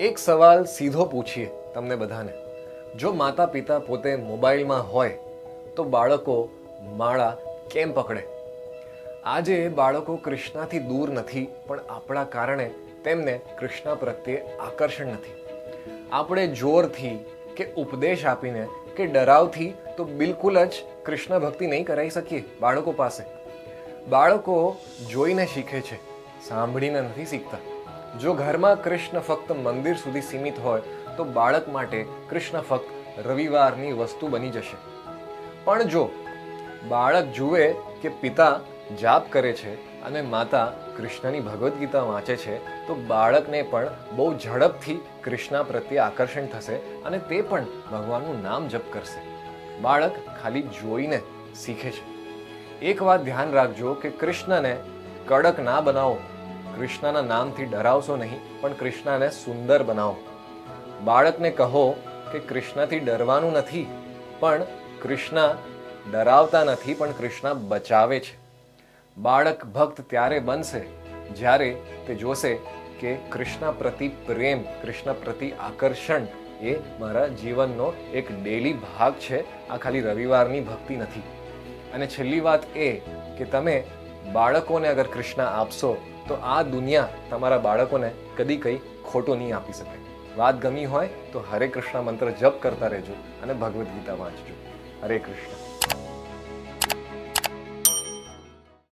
એક સવાલ સીધો પૂછીએ તમને બધાને. જો માતા પિતા પોતે મોબાઈલમાં હોય તો બાળકો માળા કેમ પકડે? આજે બાળકો કૃષ્ણથી દૂર નથી, પણ આપણા કારણે તેમને કૃષ્ણ પ્રત્યે આકર્ષણ નથી. આપણે જોરથી કે ઉપદેશ આપીને કે ડરાવથી તો બિલકુલ જ કૃષ્ણ ભક્તિ નહીં કરાવી શકીએ બાળકો પાસે. બાળકો જોઈને શીખે છે, સાંભળીને નથી શીખતા. જો ઘરમાં કૃષ્ણ ફક્ત મંદિર સુધી સીમિત હોય તો બાળક માટે કૃષ્ણ ફક્ત રવિવારની વસ્તુ બની જશે. પણ જો બાળક જુએ કે પિતા જાપ કરે છે અને માતા કૃષ્ણની ભગવદ્ ગીતા વાંચે છે તો બાળકને પણ બહુ ઝડપથી કૃષ્ણ પ્રત્યે આકર્ષણ થશે અને તે પણ ભગવાનનું નામ જપ કરશે. બાળક ખાલી જોઈને શીખે છે. એક વાત ધ્યાન રાખજો કે કૃષ્ણને કડક ના બનાવો. કૃષ્ણના નામથી ડરાવશો નહીં, પણ કૃષ્ણને સુંદર બનાવો. બાળકને કહો કે કૃષ્ણથી ડરવાનું નથી, પણ કૃષ્ણ ડરાવતા નથી, પણ કૃષ્ણ બચાવે છે. બાળક ભક્ત ત્યારે બનશે જ્યારે તે જોશે કે કૃષ્ણ પ્રતિ પ્રેમ, કૃષ્ણ પ્રતિ આકર્ષણ એ મારા જીવનનો એક ડેલી ભાગ છે. આ ખાલી રવિવારની ભક્તિ નથી. અને છેલ્લી વાત એ કે તમે બાળકોને અગર કૃષ્ણ આપશો તો આ દુનિયા તમારા બાળકોને કદી કંઈ ખોટું નહીં આપી શકે. વાત ગમી હોય તો હરે કૃષ્ણ મંત્ર જપ કરતા રહેજો અને ભગવદ્ ગીતા વાંચજો. હરે કૃષ્ણ.